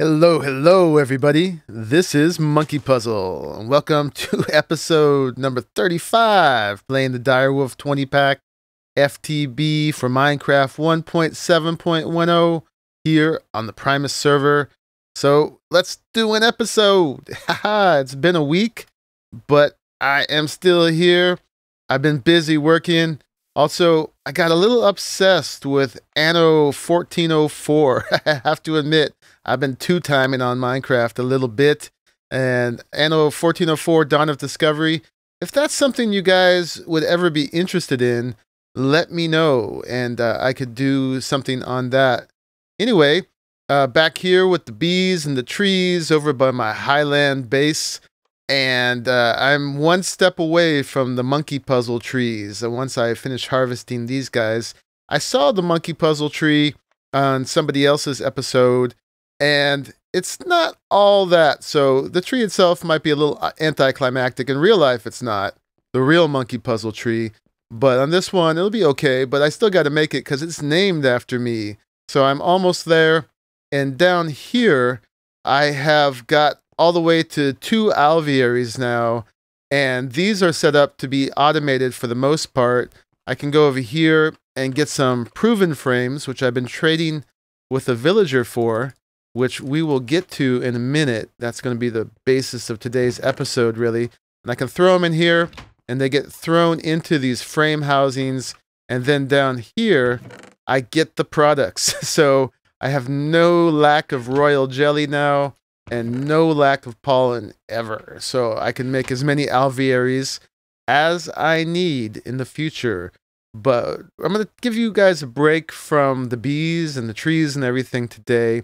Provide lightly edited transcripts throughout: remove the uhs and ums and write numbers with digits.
Hello, everybody. This is Monkeypuzzle, and welcome to episode number 35, playing the Direwolf20 pack FTB for Minecraft 1.7.10 here on the Primus server. So let's do an episode. Haha, it's been a week, but I am still here. I've been busy working. Also, I got a little obsessed with Anno 1404. I have to admit, I've been two-timing on Minecraft a little bit. And Anno 1404 Dawn of Discovery, if that's something you guys would ever be interested in, let me know, and I could do something on that. Anyway, back here with the bees and the trees over by my highland base. And I'm one step away from the Monkeypuzzle trees. And once I finish harvesting these guys, I saw the Monkeypuzzle tree on somebody else's episode, and it's not all that. So the tree itself might be a little anticlimactic. In real life, it's not the real Monkeypuzzle tree. But on this one, it'll be okay. But I still got to make it because it's named after me. So I'm almost there. And down here, I have got all the way to 2 alvearies now, and these are set up to be automated for the most part. I can go over here and get some proven frames, which I've been trading with a villager for, which we will get to in a minute. That's going to be the basis of today's episode, really. And I can throw them in here, and they get thrown into these frame housings, and then down here, I get the products. So I have no lack of royal jelly now, and no lack of pollen ever. So I can make as many alvearies as I need in the future. But I'm going to give you guys a break from the bees and the trees and everything today.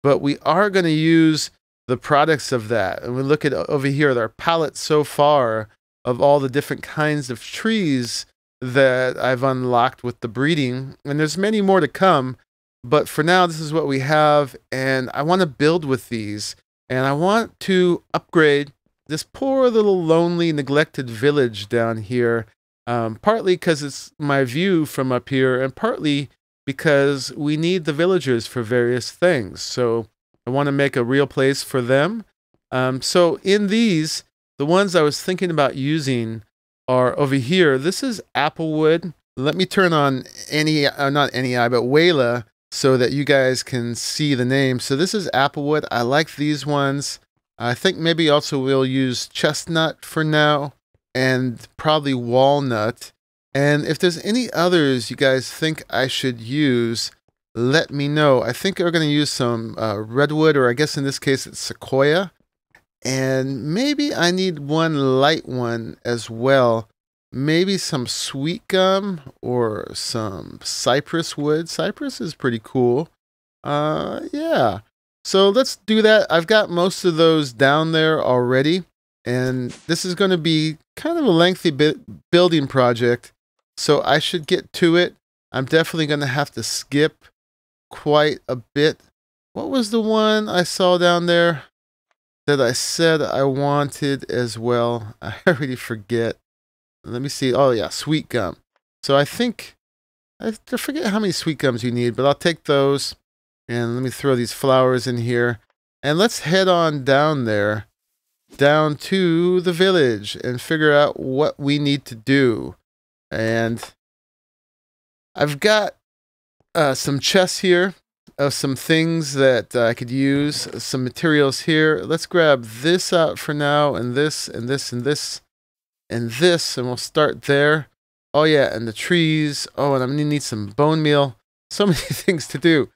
But we are going to use the products of that. And we look at over here at our palette so far of all the different kinds of trees that I've unlocked with the breeding. And there's many more to come. But for now, this is what we have. And I want to build with these. And I want to upgrade this poor little lonely neglected village down here, partly because it's my view from up here, and partly because we need the villagers for various things. So I want to make a real place for them. So in these, the ones I was thinking about using are over here. This is applewood. Let me turn on not NEI, but Wayla, so that you guys can see the name. So this is applewood. I like these ones. I think maybe also we'll use chestnut for now, and probably walnut. And if there's any others you guys think I should use, let me know. I think we're going to use some redwood, or I guess in this case it's sequoia. And maybe I need one light one as well. Maybe some sweet gum or some cypress wood. Cypress is pretty cool. Yeah. So let's do that. I've got most of those down there already. And this is going to be kind of a lengthy building project. So I should get to it. I'm definitely going to have to skip quite a bit. What was the one I saw down there that I said I wanted as well? I already forget. Let me see. Oh, yeah, sweet gum. So I think, I forget how many sweet gums you need, but I'll take those. And let me throw these flowers in here. And let's head on down there, down to the village, and figure out what we need to do. And I've got some chests here of some things that I could use, some materials here. Let's grab this out for now, and this, and this, and this. And this, and we'll start there. Oh yeah, and the trees. Oh, and I'm gonna need some bone meal. So many things to do.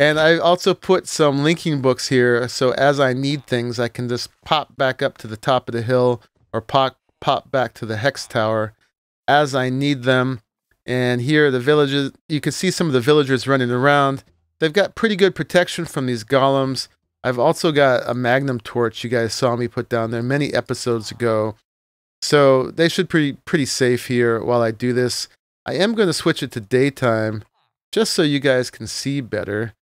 And I also put some linking books here, so as I need things, I can just pop back up to the top of the hill, or pop back to the hex tower as I need them. And here are the villages. You can see some of the villagers running around. They've got pretty good protection from these golems. I've also got a magnum torch you guys saw me put down there many episodes ago. So they should be pretty safe here while I do this. I am going to switch it to daytime just so you guys can see better.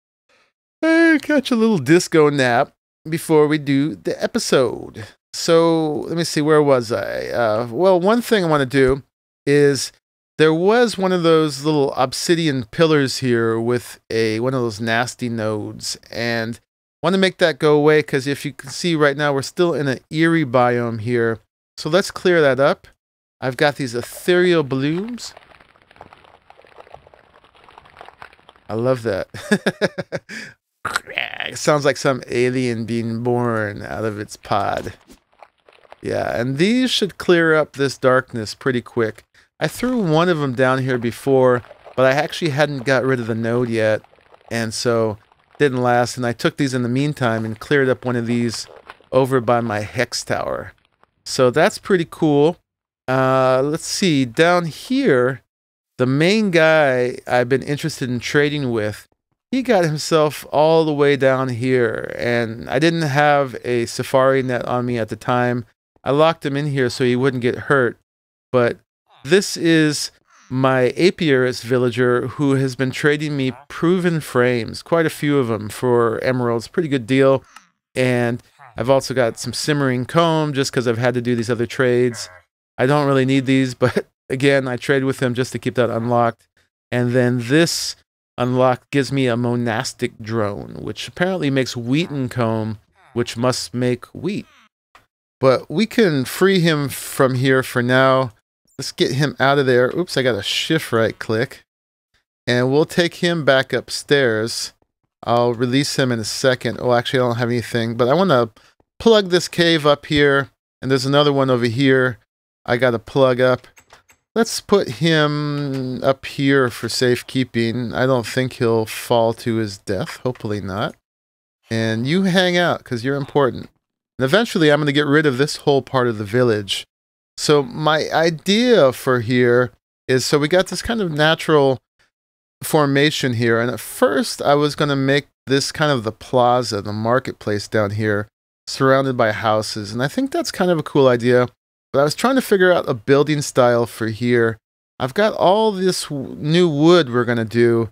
Hey, catch a little disco nap before we do the episode. So let me see, where was I? Well, one thing I want to do is there was one of those little obsidian pillars here with one of those nasty nodes, and Want to make that go away because if you can see right now, we're still in an eerie biome here. So let's clear that up. I've got these ethereal blooms. I love that. It sounds like some alien being born out of its pod. Yeah, and these should clear up this darkness pretty quick. I threw one of them down here before, but I actually hadn't got rid of the node yet, and so didn't last. And I took these in the meantime and cleared up one of these over by my hex tower. So that's pretty cool. Let's see, down here, the main guy I've been interested in trading with, he got himself all the way down here, and I didn't have a safari net on me at the time. I locked him in here so he wouldn't get hurt, but this is my apiarist villager who has been trading me proven frames, quite a few of them for emeralds, pretty good deal. And I've also got some simmering comb just because I've had to do these other trades. I don't really need these, but again, I trade with him just to keep that unlocked. And then this unlocked gives me a monastic drone, which apparently makes wheaten comb, which must make wheat. But we can free him from here for now. Let's get him out of there. Oops, I got a shift right click. And we'll take him back upstairs. I'll release him in a second. Oh, actually, I don't have anything. But I want to plug this cave up here. And there's another one over here I got to plug up. Let's put him up here for safekeeping. I don't think he'll fall to his death. Hopefully not. And you hang out because you're important. And eventually I'm going to get rid of this whole part of the village. So my idea for here is, so we got this kind of natural formation here. And at first I was going to make this kind of the plaza, the marketplace down here, surrounded by houses. And I think that's kind of a cool idea. But I was trying to figure out a building style for here. I've got all this new wood we're going to do.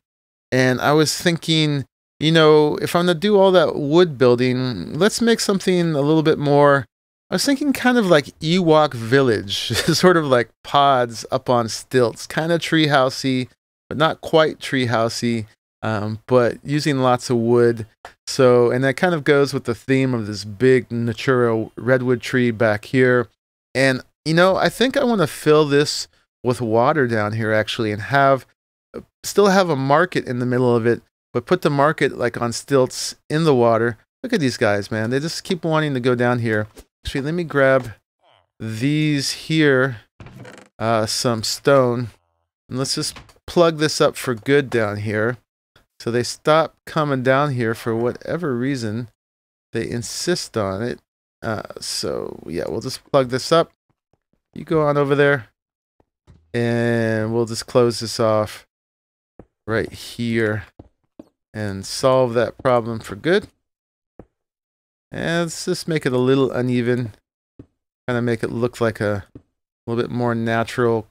And I was thinking, you know, if I'm going to do all that wood building, let's make something a little bit more. I was thinking kind of like Ewok Village, sort of like pods up on stilts, kind of treehousey, but not quite treehousey, but using lots of wood. So, and that kind of goes with the theme of this big natural redwood tree back here. And, you know, I think I want to fill this with water down here, actually, and still have a market in the middle of it, but put the market, like, on stilts in the water. Look at these guys, man. They just keep wanting to go down here. Actually, let me grab these here, some stone, and let's just plug this up for good down here. So they stop coming down here for whatever reason. They insist on it. So yeah, we'll just plug this up. You go on over there, and we'll just close this off right here and solve that problem for good. And let's just make it a little uneven, kind of make it look like a little bit more natural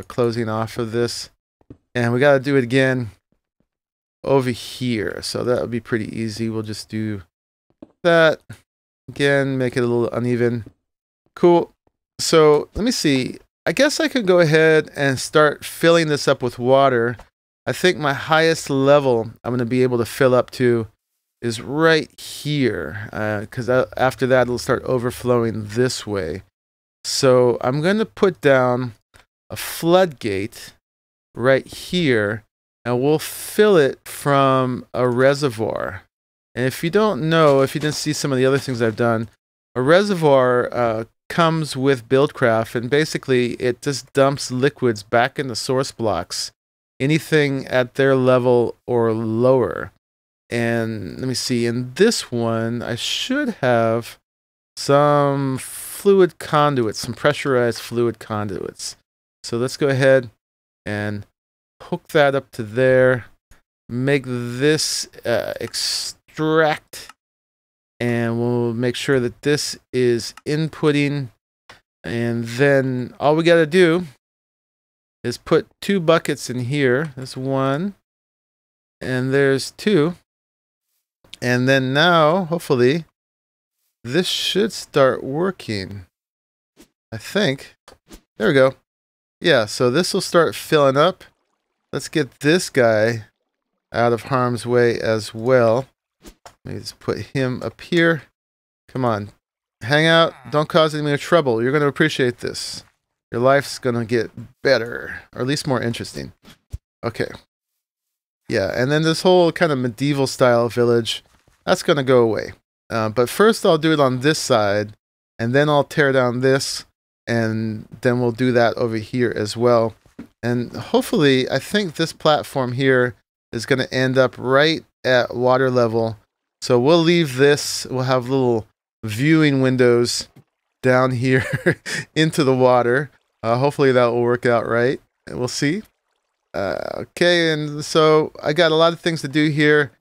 closing off of this. And we got to do it again over here, so that would be pretty easy. We'll just do that again, make it a little uneven. Cool. So let me see. I guess I could go ahead and start filling this up with water. I think my highest level I'm going to be able to fill up to is right here, because after that it'll start overflowing this way. So I'm going to put down a floodgate right here, and we'll fill it from a reservoir. And if you don't know, if you didn't see some of the other things I've done, a reservoir comes with Buildcraft, and basically it just dumps liquids back in the source blocks, anything at their level or lower. And let me see, in this one, I should have some fluid conduits, some pressurized fluid conduits. So let's go ahead and hook that up to there, make this extract, and we'll make sure that this is inputting. And then all we got to do is put 2 buckets in here. There's 1, and there's 2. And then now, hopefully, this should start working. I think. There we go. Yeah, so this will start filling up. Let's get this guy out of harm's way as well. Let me just put him up here. Come on. Hang out. Don't cause any more trouble. You're going to appreciate this. Your life's going to get better. Or at least more interesting. Okay. Yeah, and then this whole kind of medieval style village, that's going to go away. But first I'll do it on this side. And then I'll tear down this. And then we'll do that over here as well. And hopefully, I think this platform here is going to end up right at water level. So we'll leave this. We'll have little viewing windows down here into the water. Hopefully that will work out right. We'll see. Okay, and so I got a lot of things to do here.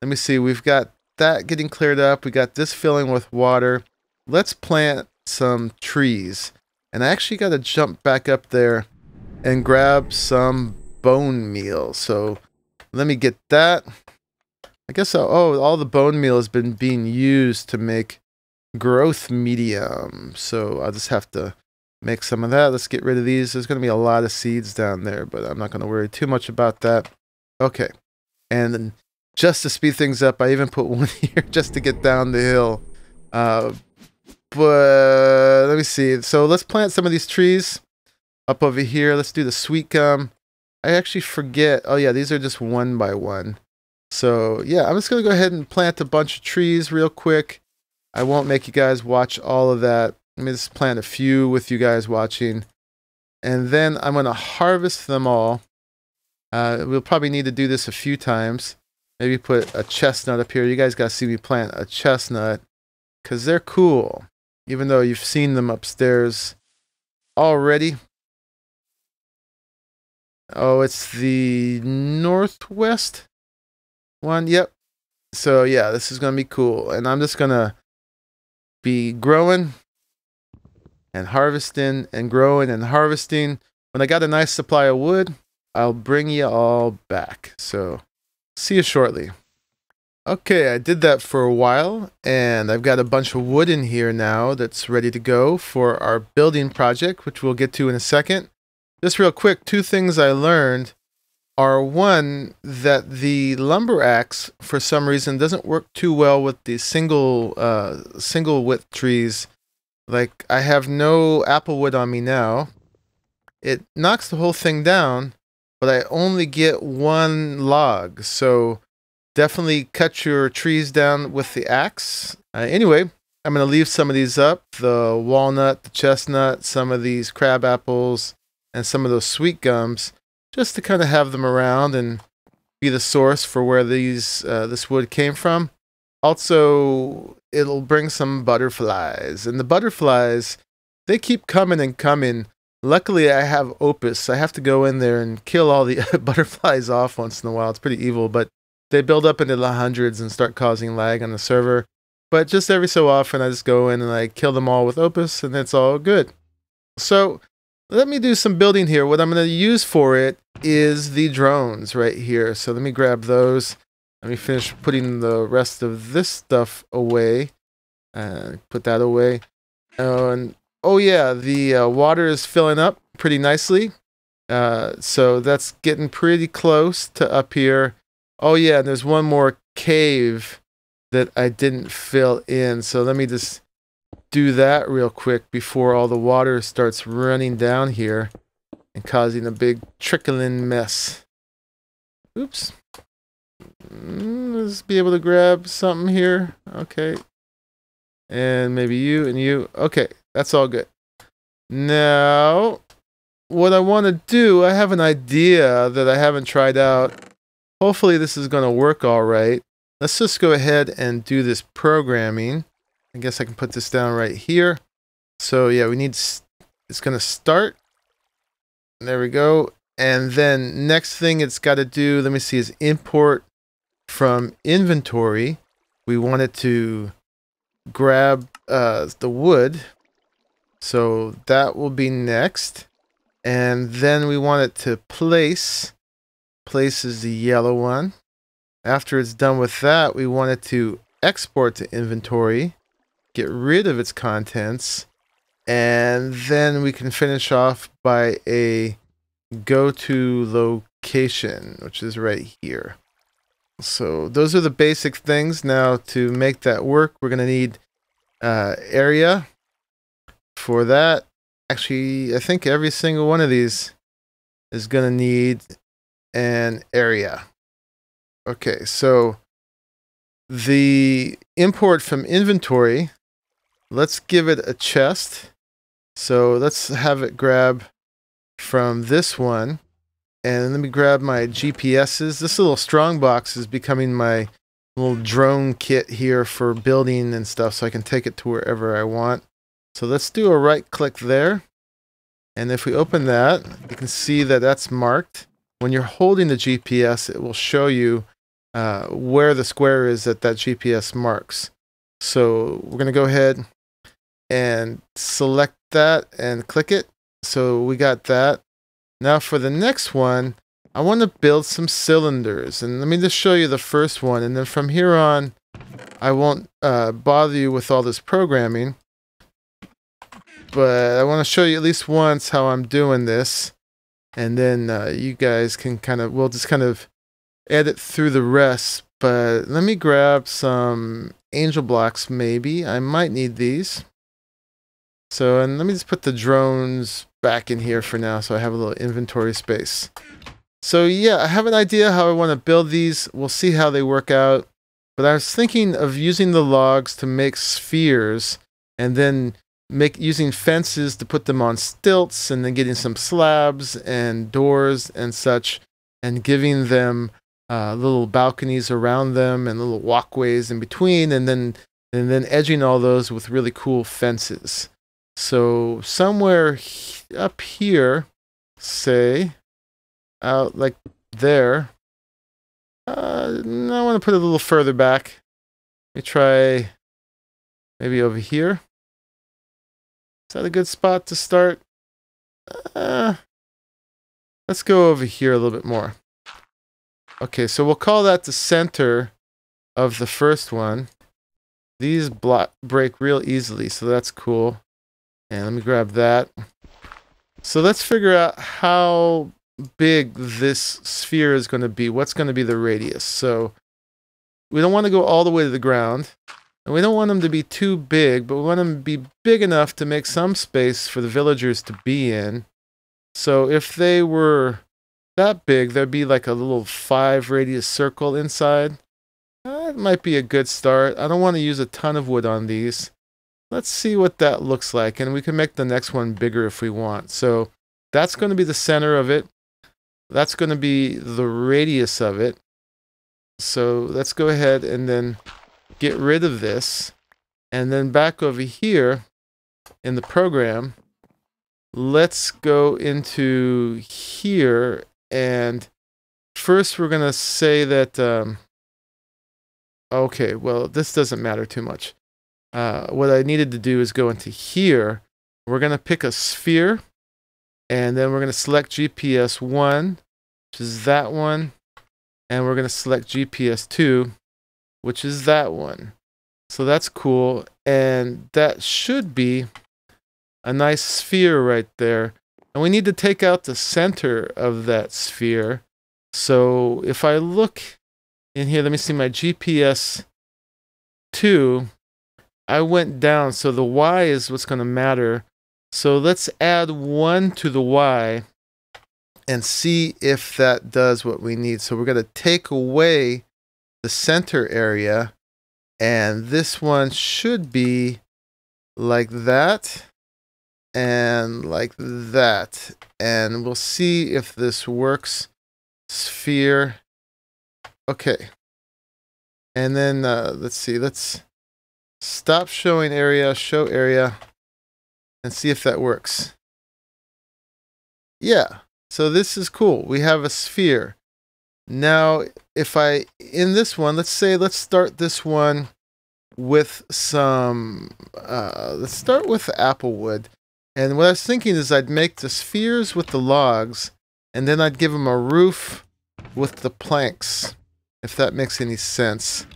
Let me see. We've got that getting cleared up. We got this filling with water. Let's plant some trees. And I actually got to jump back up there and grab some bone meal. So let me get that. I guess all the bone meal has been being used to make growth medium. So I'll just have to make some of that. Let's get rid of these. There's going to be a lot of seeds down there, but I'm not going to worry too much about that. Okay. And then just to speed things up, I even put one here just to get down the hill. But let me see. So let's plant some of these trees up over here. Let's do the sweet gum. I actually forget. Oh yeah, these are just one by one. So yeah, I'm just going to go ahead and plant a bunch of trees real quick. I won't make you guys watch all of that. Let me just plant a few with you guys watching. And then I'm going to harvest them all. We'll probably need to do this a few times. Maybe put a chestnut up here. You guys got to see me plant a chestnut because they're cool. Even though you've seen them upstairs already. Oh, it's the northwest one. Yep. So yeah, this is going to be cool. And I'm just going to be growing and harvesting and growing and harvesting. When I got a nice supply of wood, I'll bring you all back. So see you shortly. Okay, I did that for a while, and I've got a bunch of wood in here now that's ready to go for our building project, which we'll get to in a second. Just real quick, two things I learned are, one, that the lumber axe, for some reason, doesn't work too well with the single width trees. Like, I have no apple wood on me now. It knocks the whole thing down, but I only get one log, so definitely cut your trees down with the axe. Anyway, I'm going to leave some of these up. The walnut, the chestnut, some of these crab apples, and some of those sweet gums, just to kind of have them around and be the source for where this wood came from. Also, it'll bring some butterflies. And the butterflies, they keep coming and coming. Luckily, I have Opus. I have to go in there and kill all the butterflies off once in a while. It's pretty evil, but they build up into the hundreds and start causing lag on the server. But just every so often, I just go in and I kill them all with Opus, and it's all good. So let me do some building here. What I'm going to use for it is the drones right here. So let me grab those. Let me finish putting the rest of this stuff away. Put that away. And oh yeah, the water is filling up pretty nicely. So that's getting pretty close to up here. Oh yeah, and there's one more cave that I didn't fill in. So let me just do that real quick before all the water starts running down here and causing a big trickling mess. Oops. Let's be able to grab something here. Okay. And maybe you and you. Okay, that's all good. Now, what I want to do, I have an idea that I haven't tried out. Hopefully this is going to work all right. Let's just go ahead and do this programming. I guess I can put this down right here. So yeah, we need, it's going to start. There we go. And then next thing it's got to do, let me see, is import from inventory. We want it to grab the wood. So that will be next. And then we want it to place. Place is the yellow one. After it's done with that, we want it to export to inventory. Get rid of its contents. And then we can finish off by a go to location, which is right here. So those are the basic things. Now to make that work, we're going to need area for that. Actually, I think every single one of these is going to need an area. Okay, so the import from inventory, let's give it a chest. So let's have it grab from this one. And let me grab my GPSs. This little strongbox is becoming my little drone kit here for building and stuff, so I can take it to wherever I want. So let's do a right click there. And if we open that, you can see that that's marked. When you're holding the GPS, it will show you where the square is that GPS marks. So we're going to go ahead and select that and click it. So we got that. Now for the next one, I want to build some cylinders. And let me just show you the first one. And then from here on, I won't bother you with all this programming. But I want to show you at least once how I'm doing this. And then you guys can we'll just kind of edit through the rest. But let me grab some angel blocks maybe. I might need these. So, and let me just put the drones back in here for now so I have a little inventory space. So yeah, I have an idea how I want to build these. We'll see how they work out. But I was thinking of using the logs to make spheres and then using fences to put them on stilts and then getting some slabs and doors and such and giving them little balconies around them and little walkways in between and then edging all those with really cool fences. So somewhere up here, say, out like there. I want to put it a little further back. Let me try maybe over here. Is that a good spot to start? Let's go over here a little bit more. Okay, so we'll call that the center of the first one. These break real easily, so that's cool. And let me grab that. So let's figure out how big this sphere is going to be. What's going to be the radius? So we don't want to go all the way to the ground. And we don't want them to be too big, but we want them to be big enough to make some space for the villagers to be in. So if they were that big, there'd be like a little 5 radius circle inside. That might be a good start. I don't want to use a ton of wood on these. Let's see what that looks like, and we can make the next one bigger if we want. So that's going to be the center of it. That's going to be the radius of it. So let's go ahead and then get rid of this. And then back over here in the program, let's go into here. And first we're going to say that, okay, well, this doesn't matter too much. What I needed to do is go into here. We're going to pick a sphere, and then we're going to select GPS 1, which is that one, and we're going to select GPS 2, which is that one. So that's cool, and that should be a nice sphere right there. And we need to take out the center of that sphere. So if I look in here, let me see my GPS 2. I went down, so the Y is what's going to matter. So let's add 1 to the Y and see if that does what we need. So we're going to take away the center area, and this one should be like that and like that. And we'll see if this works. Sphere. Okay. And then let's see. Let's stop showing area, show area, and see if that works. Yeah, so this is cool. We have a sphere. Now, if in this one, let's start this one with some, let's start with applewood. And what I was thinking is I'd make the spheres with the logs, and then I'd give them a roof with the planks, if that makes any sense.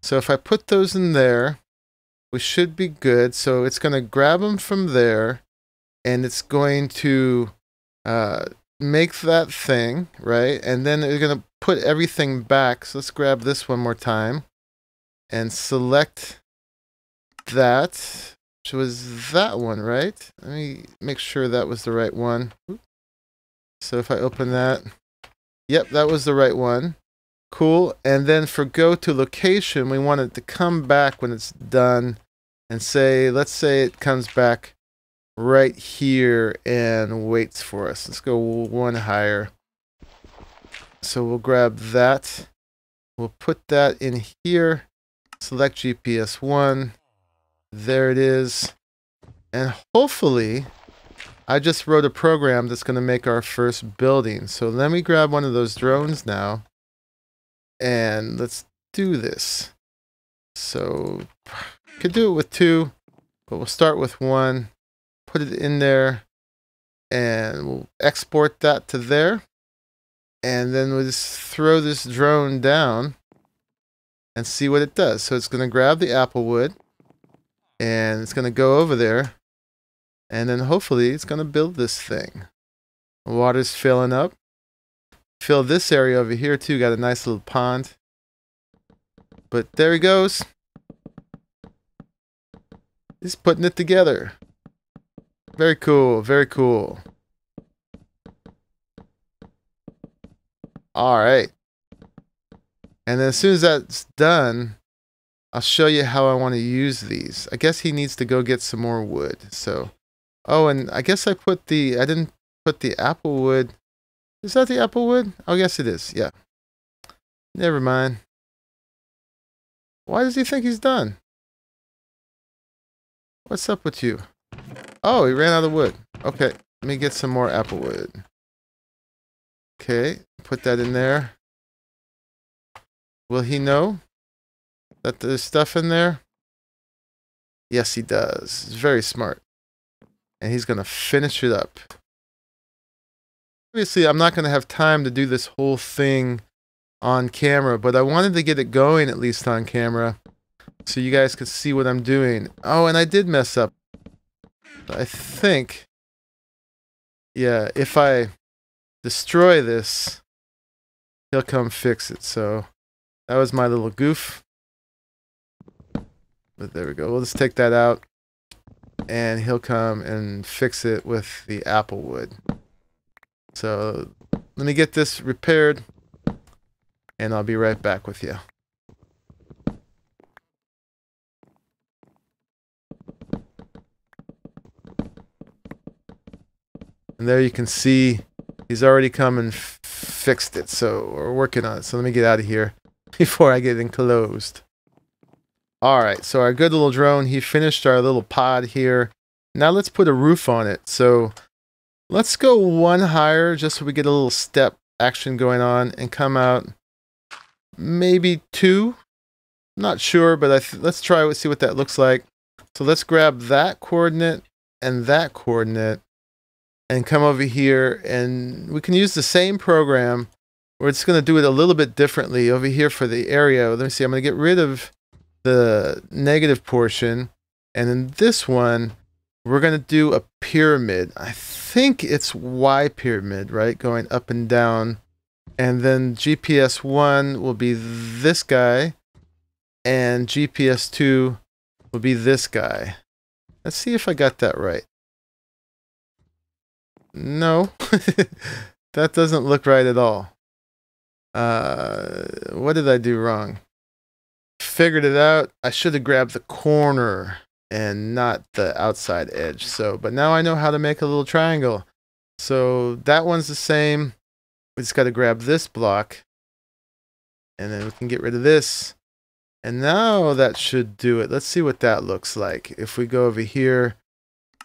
So if I put those in there, we should be good. So it's going to grab them from there, and it's going to make that thing, right? And then we're going to put everything back. So let's grab this one more time and select that, which was that one, right? Let me make sure that was the right one. So if I open that, yep, that was the right one. Cool. And then for go to location, we want it to come back when it's done and say, let's say it comes back right here and waits for us. Let's go one higher. So we'll grab that. We'll put that in here. Select GPS 1. There it is. And hopefully, I just wrote a program that's going to make our first building. So let me grab one of those drones now. And let's do this. So, could do it with 2, but we'll start with 1. Put it in there. And we'll export that to there. And then we'll just throw this drone down and see what it does. So it's going to grab the apple wood. And it's going to go over there. And then hopefully it's going to build this thing. The water's filling up. Fill this area over here too. Got a nice little pond. But there he goes. He's putting it together. Very cool. Very cool. All right. And then as soon as that's done, I'll show you how I want to use these. I guess he needs to go get some more wood. So, oh, and I guess I didn't put the apple wood. Is that the apple wood? Oh, yes, it is. Yeah. Never mind. Why does he think he's done? What's up with you? Oh, he ran out of wood. Okay, let me get some more apple wood. Okay, put that in there. Will he know that there's stuff in there? Yes, he does. He's very smart. And he's going to finish it up. Obviously, I'm not going to have time to do this whole thing on camera, but I wanted to get it going at least on camera so you guys could see what I'm doing. Oh, and I did mess up. I think, yeah, if I destroy this, he'll come fix it. So that was my little goof. But there we go. We'll just take that out and he'll come and fix it with the apple wood. So let me get this repaired and I'll be right back with you. And there you can see he's already come and fixed it. So we're working on it. So let me get out of here before I get enclosed. All right. So our good little drone, he finished our little pod here. Now let's put a roof on it. So let's go one higher just so we get a little step action going on and come out maybe 2. Not sure, but let's try it, see what that looks like. So let's grab that coordinate and that coordinate and come over here, and we can use the same program. We're just going to do it a little bit differently over here for the area. Let me see. I'm going to get rid of the negative portion, and in this one, we're going to do a pyramid. I think it's Y pyramid, right? Going up and down. And then GPS 1 will be this guy, and GPS 2 will be this guy. Let's see if I got that right. No, that doesn't look right at all. What did I do wrong? Figured it out. I should have grabbed the corner and not the outside edge. So, but now I know how to make a little triangle. So that one's the same. We just got to grab this block and then we can get rid of this. And now that should do it. Let's see what that looks like. If we go over here,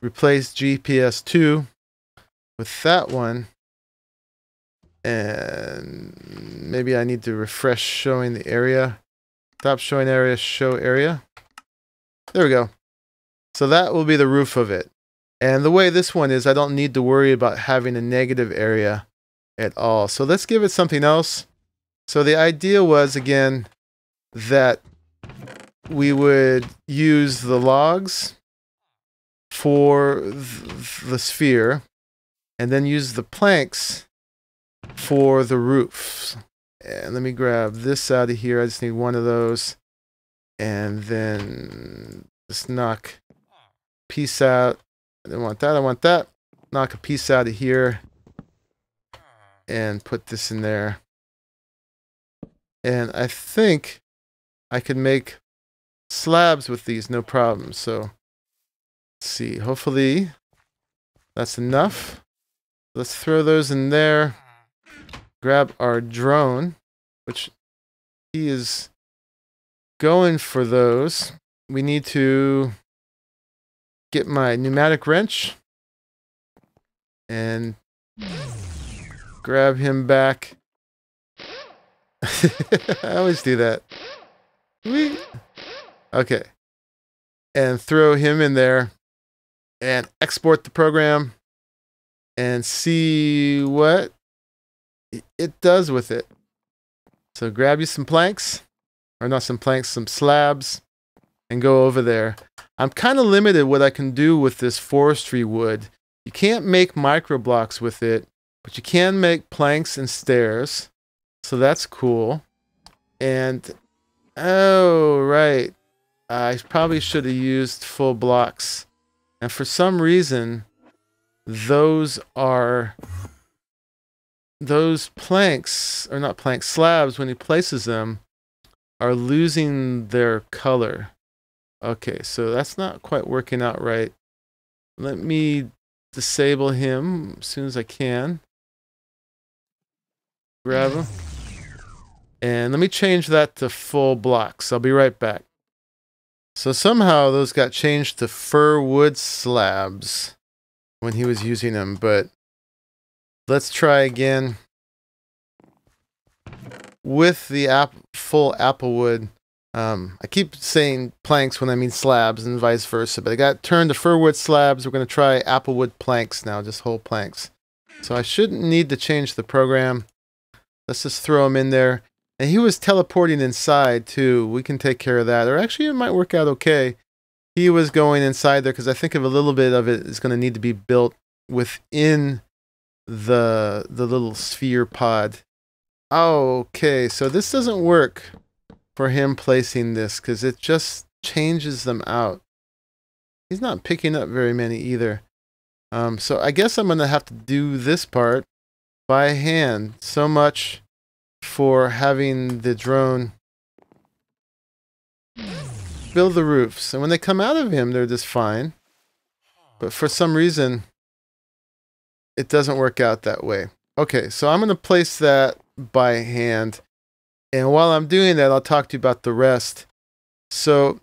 replace GPS 2 with that one, and maybe I need to refresh showing the area. Stop showing area, show area. There we go. So that will be the roof of it. And the way this one is, I don't need to worry about having a negative area at all. So let's give it something else. So the idea was, again, that we would use the logs for the sphere and then use the planks for the roofs. And let me grab this out of here. I just need one of those. And then just knock a piece out. I don't want that. I want that. Knock a piece out of here. And put this in there. And I think I could make slabs with these, no problem. So, let's see. Hopefully, that's enough. Let's throw those in there. Grab our drone, which he is going for those. We need to get my pneumatic wrench and grab him back. I always do that. Okay. And throw him in there and export the program and see what it does with it. So grab you some planks, or not some planks, some slabs, and go over there. I'm kind of limited what I can do with this forestry wood. You can't make micro blocks with it, but you can make planks and stairs. So that's cool. And, oh, right. I probably should have used full blocks. And for some reason, those planks, or not planks, slabs, when he places them, are losing their color. Okay, so that's not quite working out right. Let me disable him as soon as I can. Grab him. And let me change that to full blocks. I'll be right back. So somehow those got changed to fir wood slabs when he was using them, but let's try again with the full apple wood. I keep saying planks when I mean slabs and vice versa, but I got turned to fir wood slabs. We're going to try apple wood planks now, just whole planks. So I shouldn't need to change the program. Let's just throw him in there. And he was teleporting inside too. We can take care of that. Or actually it might work out okay. He was going inside there because I think of a little bit of it is going to need to be built within the little sphere pod. Okay, so this doesn't work for him placing this because it just changes them out. He's not picking up very many either. So I guess I'm going to have to do this part by hand. So much for having the drone build the roofs. And when they come out of him, they're just fine. But for some reason, it doesn't work out that way. Okay, so I'm going to place that by hand. And while I'm doing that, I'll talk to you about the rest. So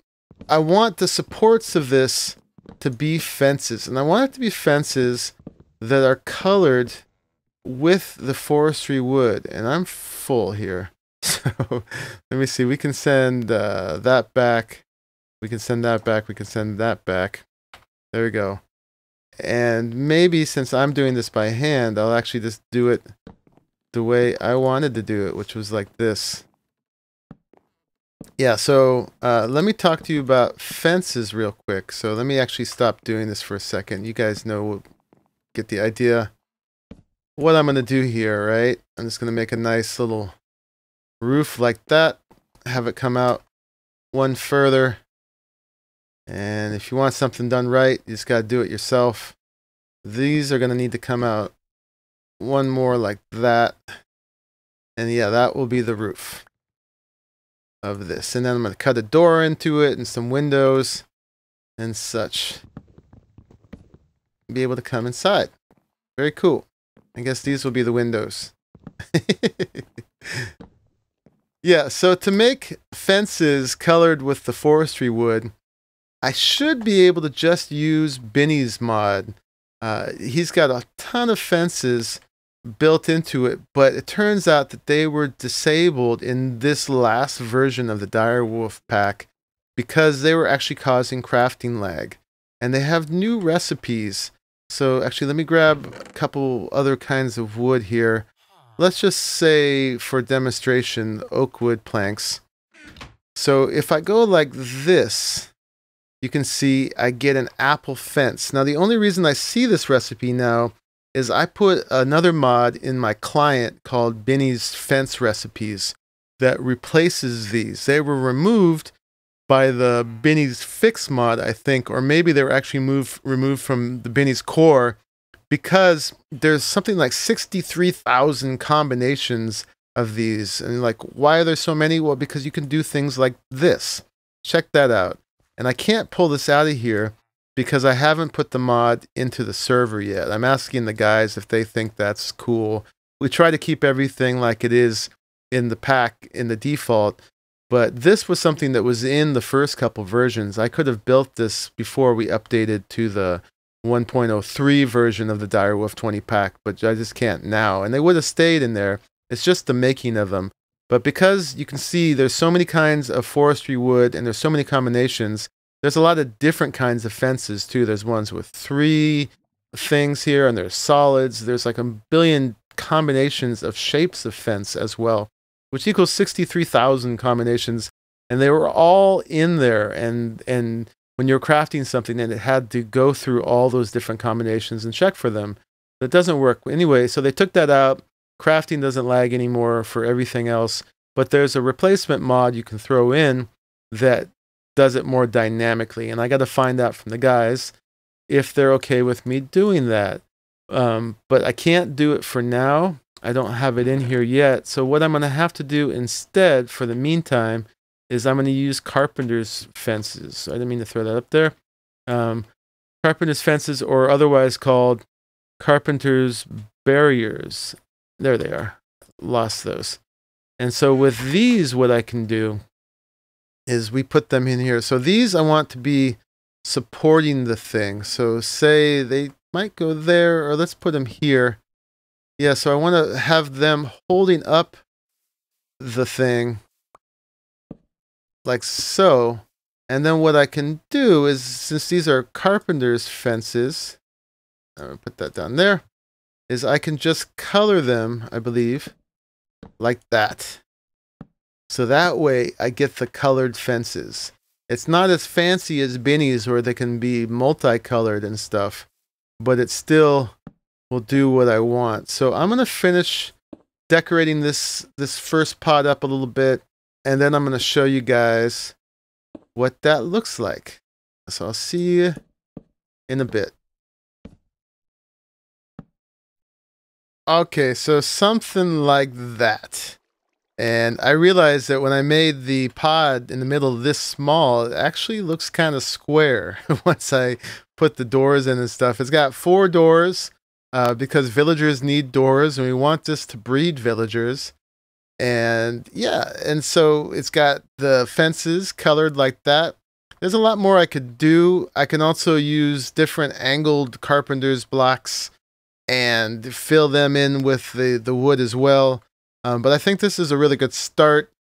I want the supports of this to be fences. And I want it to be fences that are colored with the forestry wood. And I'm full here. So let me see. We can send that back. We can send that back. We can send that back. There we go. And maybe since I'm doing this by hand, I'll actually just do it the way I wanted to do it, which was like this. Yeah, so let me talk to you about fences real quick. So let me actually stop doing this for a second. You guys know, get the idea what I'm going to do here, right? I'm just going to make a nice little roof like that. Have it come out one further. And if you want something done right, you just got to do it yourself. These are going to need to come out one more like that. And yeah, that will be the roof of this. And then I'm going to cut a door into it and some windows and such. Be able to come inside. Very cool. I guess these will be the windows. Yeah, so to make fences colored with the forestry wood, I should be able to just use Benny's mod. He's got a ton of fences built into it, but it turns out that they were disabled in this last version of the Direwolf pack because they were actually causing crafting lag. And they have new recipes. So actually, let me grab a couple other kinds of wood here. Let's just say, for demonstration, oak wood planks. So if I go like this, you can see I get an apple fence. Now, the only reason I see this recipe now is I put another mod in my client called Benny's Fence Recipes that replaces these. They were removed by the Benny's Fix mod, I think, or maybe they were actually removed from the Benny's core, because there's something like 63,000 combinations of these. And like, why are there so many? Well, because you can do things like this. Check that out. And I can't pull this out of here because I haven't put the mod into the server yet. I'm asking the guys if they think that's cool. We try to keep everything like it is in the pack, in the default, but this was something that was in the first couple versions. I could have built this before we updated to the 1.03 version of the Direwolf20 pack, but I just can't now. And they would have stayed in there. It's just the making of them. But because you can see there's so many kinds of forestry wood and there's so many combinations, there's a lot of different kinds of fences too. There's ones with 3 things here, and there's solids. There's like a billion combinations of shapes of fence as well, which equals 63,000 combinations. And they were all in there. And when you're crafting something, and it had to go through all those different combinations and check for them. That doesn't work anyway. So they took that out. Crafting doesn't lag anymore for everything else. But there's a replacement mod you can throw in that does it more dynamically. And I got to find out from the guys if they're okay with me doing that. But I can't do it for now. I don't have it in here yet. So what I'm going to have to do instead for the meantime is I'm going to use carpenter's fences. I didn't mean to throw that up there. Carpenter's fences, or otherwise called carpenter's barriers. There they are. Lost those. And so with these, what I can do is we put them in here. So these I want to be supporting the thing. So say they might go there, or let's put them here. Yeah, so I want to have them holding up the thing like so. And then what I can do is, since these are carpenter's fences, I'm going to put that down there, is I can just color them, I believe, like that. So that way I get the colored fences. It's not as fancy as Benny's where they can be multicolored and stuff, but it still will do what I want. So I'm going to finish decorating this first pot up a little bit, and then I'm going to show you guys what that looks like. So I'll see you in a bit. Okay, so something like that. And I realized that when I made the pod in the middle this small, it actually looks kind of square once I put the doors in and stuff. It's got 4 doors because villagers need doors, and we want this to breed villagers. And yeah, and so it's got the fences colored like that. There's a lot more I could do. I can also use different angled carpenter's blocks and fill them in with the wood as well. But I think this is a really good start.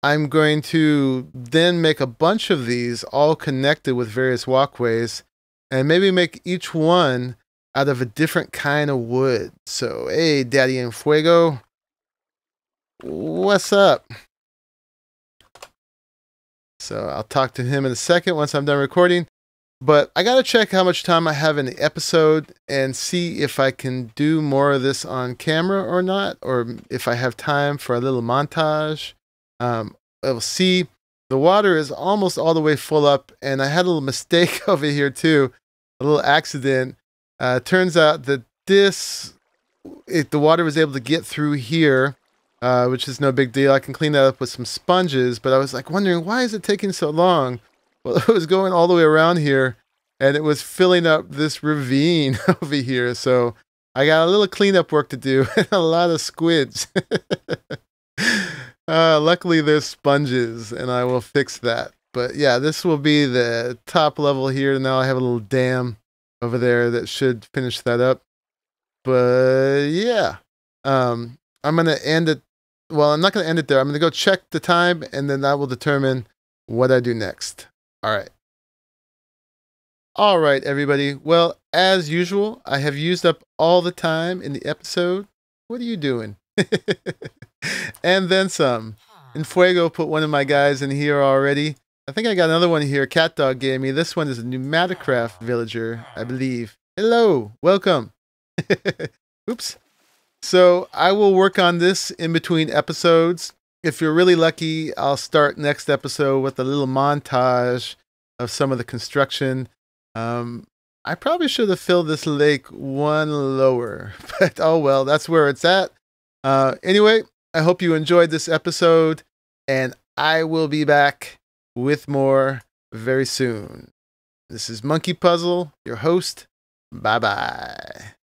I'm going to then make a bunch of these all connected with various walkways, and maybe make each one out of a different kind of wood. So, hey, Daddy en Fuego, what's up? So I'll talk to him in a second once I'm done recording. But I got to check how much time I have in the episode and see if I can do more of this on camera or not, or if I have time for a little montage. We'll see. The water is almost all the way full up, and I had a little mistake over here too, a little accident. Turns out that the water was able to get through here, which is no big deal. I can clean that up with some sponges, but I was like wondering, why is it taking so long? Well, it was going all the way around here, and it was filling up this ravine over here. So I got a little cleanup work to do, and a lot of squids. Luckily, there's sponges, and I will fix that. But yeah, this will be the top level here. Now I have a little dam over there that should finish that up. But yeah, I'm going to end it. Well, I'm not going to end it there. I'm going to go check the time, and then that will determine what I do next. All right, everybody. Well, as usual, I have used up all the time in the episode. What are you doing? And then some. En Fuego put one of my guys in here already. I think I got another one here. Cat Dog gave me. This one is a Pneumaticraft villager, I believe. Hello, welcome. Oops. So I will work on this in between episodes. If you're really lucky, I'll start next episode with a little montage of some of the construction. I probably should have filled this lake one lower, but oh well, that's where it's at. Anyway, I hope you enjoyed this episode, and I will be back with more very soon. This is Monkeypuzzle, your host. Bye-bye.